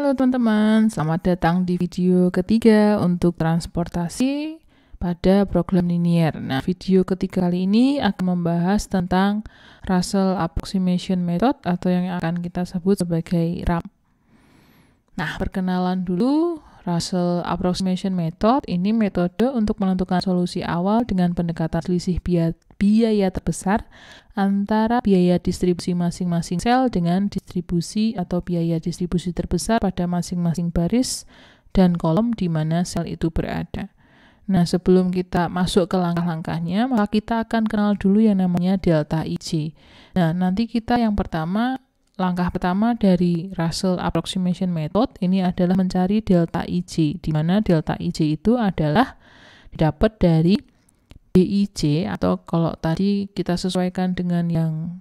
Halo teman-teman, selamat datang di video ketiga untuk transportasi pada program linear. Nah, video ketiga kali ini akan membahas tentang Russell Approximation Method atau yang akan kita sebut sebagai RAM. Nah, perkenalan dulu. Russell Approximation Method ini metode untuk menentukan solusi awal dengan pendekatan selisih biaya terbesar antara biaya distribusi masing-masing sel dengan distribusi atau biaya distribusi terbesar pada masing-masing baris dan kolom di mana sel itu berada. Nah, sebelum kita masuk ke langkah-langkahnya, maka kita akan kenal dulu yang namanya delta IJ. Nah, nanti kita langkah pertama dari Russell Approximation Method ini adalah mencari delta IJ, di mana delta IJ itu adalah didapat dari DIJ, atau kalau tadi kita sesuaikan dengan yang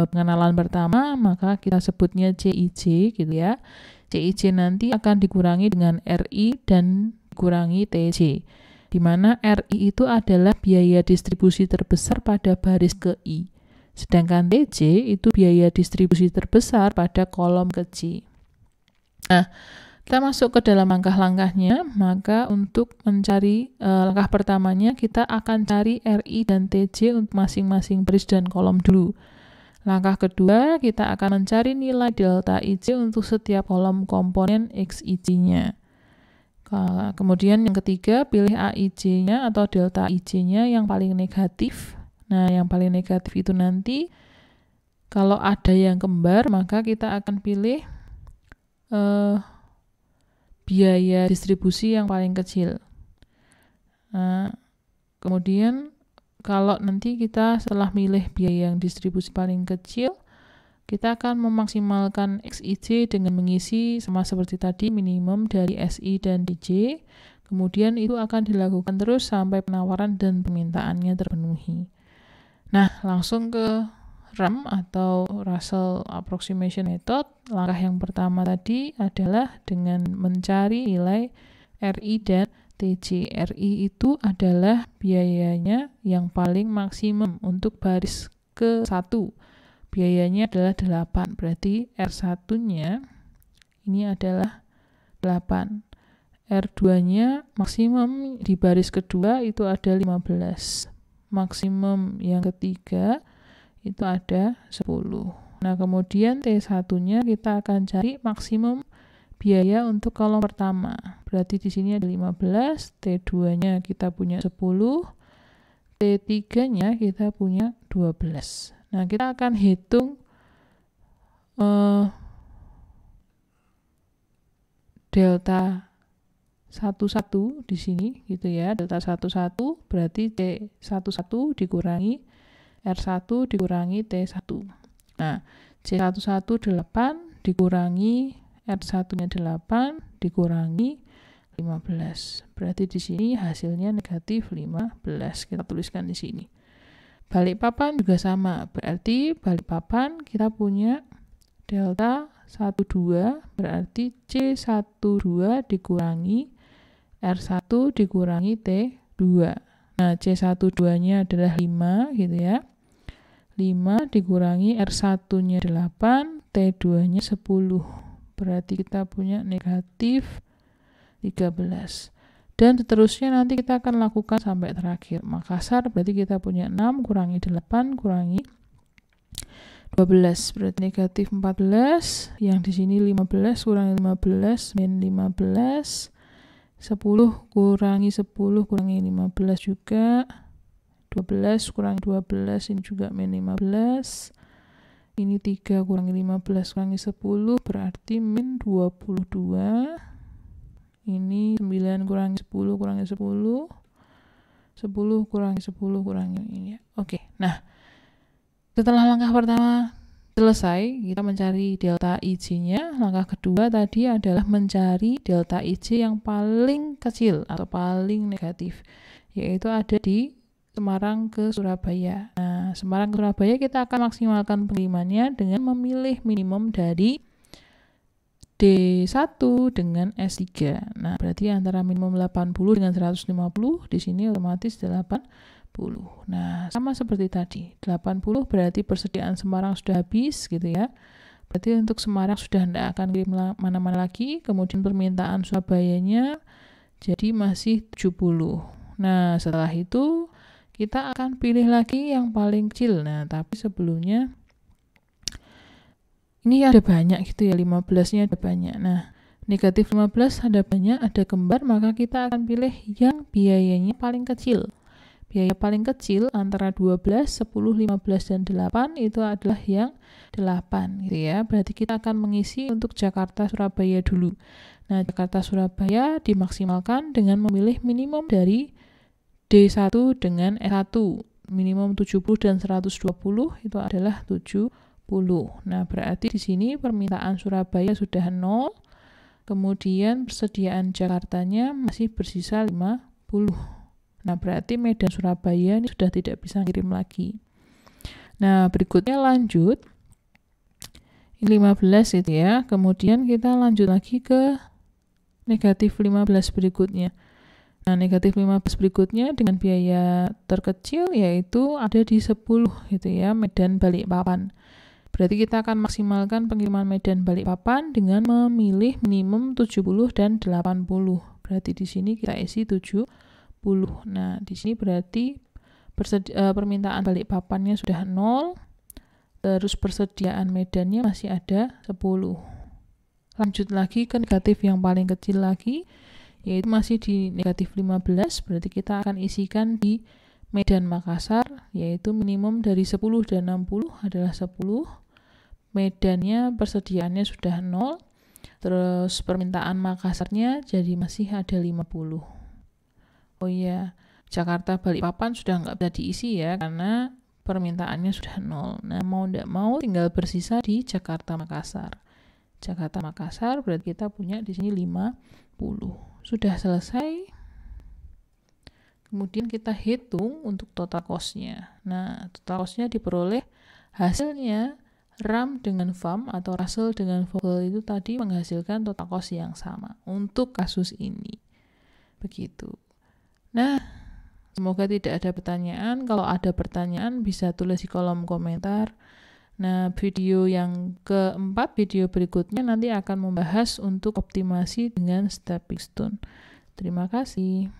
pengenalan pertama, maka kita sebutnya CIJ gitu ya. CIJ nanti akan dikurangi dengan RI dan dikurangi TJ, di mana RI itu adalah biaya distribusi terbesar pada baris ke I. Sedangkan TJ itu biaya distribusi terbesar pada kolom ke J. Nah, kita masuk ke dalam langkah-langkahnya. Maka untuk mencari langkah pertamanya, kita akan cari RI dan TJ untuk masing-masing baris dan kolom dulu. Langkah kedua, kita akan mencari nilai delta IJ untuk setiap kolom komponen XIJ-nya. Kemudian yang ketiga, pilih AIJ-nya atau delta IJ-nya yang paling negatif. Nah, yang paling negatif itu nanti kalau ada yang kembar, maka kita akan pilih biaya distribusi yang paling kecil. Nah, kemudian kalau nanti kita setelah milih biaya yang distribusi paling kecil, kita akan memaksimalkan XIJ dengan mengisi sama seperti tadi minimum dari SI dan DJ. Kemudian itu akan dilakukan terus sampai penawaran dan permintaannya terpenuhi. Nah, langsung ke RAM atau Russell Approximation Method. Langkah yang pertama tadi adalah dengan mencari nilai RI dan TJ. RI itu adalah biayanya yang paling maksimum untuk baris ke-1. Biayanya adalah 8, berarti R1-nya ini adalah 8. R2-nya maksimum di baris kedua itu ada 15. Maksimum yang ketiga itu ada 10. Nah, kemudian T1-nya kita akan cari maksimum biaya untuk kolom pertama. Berarti di sini ada 15, T2-nya kita punya 10, T3-nya kita punya 12. Nah, kita akan hitung delta 11 di sini gitu ya. Delta 11 berarti T11 dikurangi R1 dikurangi T1. Nah, C11 8 dikurangi R1-nya 8 dikurangi 15. Berarti di sini hasilnya negatif 15. Kita tuliskan di sini. Balikpapan juga sama. Berarti Balikpapan kita punya delta 12 berarti C12 dikurangi R1 dikurangi T2. Nah, C12-nya adalah 5 gitu ya. 5 dikurangi R1-nya 8, T2-nya 10. Berarti kita punya negatif 13. Dan seterusnya nanti kita akan lakukan sampai terakhir. Makassar berarti kita punya 6 kurangi 8 kurangi 12. Berarti negatif 14. Yang di sini 15 kurangi 15 min 15. 10 kurangi 10 kurangi 15 juga 12 kurangi 12 ini juga min 15. Ini 3 kurangi 15 kurangi 10 berarti min 22. Ini 9 kurangi 10 kurangi 10 10 kurangi 10 kurangi ini ya. Oke, nah setelah langkah pertama selesai, kita mencari delta IJ-nya. Langkah kedua tadi adalah mencari delta IJ yang paling kecil atau paling negatif, yaitu ada di Semarang ke Surabaya. Nah, Semarang ke Surabaya kita akan maksimalkan pengirimannya dengan memilih minimum dari D1 dengan S3. Nah, berarti antara minimum 80 dengan 150, di sini otomatis 80. Nah, sama seperti tadi. 80 berarti persediaan Semarang sudah habis gitu ya. Berarti untuk Semarang sudah tidak akan kirim mana-mana lagi. Kemudian permintaan Surabayanya jadi masih 70. Nah, setelah itu kita akan pilih lagi yang paling kecil. Nah, tapi sebelumnya ini ada banyak gitu ya, 15-nya ada banyak. Nah, negatif 15 ada banyak, ada kembar, maka kita akan pilih yang biayanya paling kecil. Biaya paling kecil antara 12, 10, 15, dan 8 itu adalah yang 8 gitu ya. Berarti kita akan mengisi untuk Jakarta Surabaya dulu. Nah, Jakarta Surabaya dimaksimalkan dengan memilih minimum dari D1 dengan S1. Minimum 70 dan 120 itu adalah 70. Nah, berarti di sini permintaan Surabaya sudah 0. Kemudian persediaan Jakartanya masih bersisa 50. Nah, berarti Medan Surabaya ini sudah tidak bisa kirim lagi. Nah, berikutnya lanjut. 15 itu ya. Kemudian kita lanjut lagi ke negatif 15 berikutnya. Nah, negatif 15 berikutnya dengan biaya terkecil yaitu ada di 10 gitu ya, Medan Balikpapan. Berarti kita akan maksimalkan pengiriman Medan Balikpapan dengan memilih minimum 70 dan 80. Berarti di sini kita isi 70. Nah, di sini berarti permintaan Balikpapannya sudah 0. Terus persediaan Medannya masih ada 10. Lanjut lagi ke negatif yang paling kecil lagi, yaitu masih di negatif 15. Berarti kita akan isikan di Medan Makassar, yaitu minimum dari 10 dan 60 adalah 10. Medannya persediaannya sudah 0. Terus permintaan Makassarnya jadi masih ada 50. Oh iya, Jakarta Balikpapan sudah nggak bisa diisi ya, karena permintaannya sudah 0. Nah, mau tidak mau tinggal bersisa di Jakarta Makassar. Jakarta Makassar berarti kita punya di sini 50. Sudah selesai. Kemudian kita hitung untuk total cost-nya. Nah, total cost-nya diperoleh hasilnya RAM dengan VAM atau Russell dengan Vogel itu tadi menghasilkan total cost yang sama untuk kasus ini. Begitu. Nah, semoga tidak ada pertanyaan. Kalau ada pertanyaan bisa tulis di kolom komentar. Nah, video yang keempat, video berikutnya nanti akan membahas untuk optimasi dengan stepping stone. Terima kasih.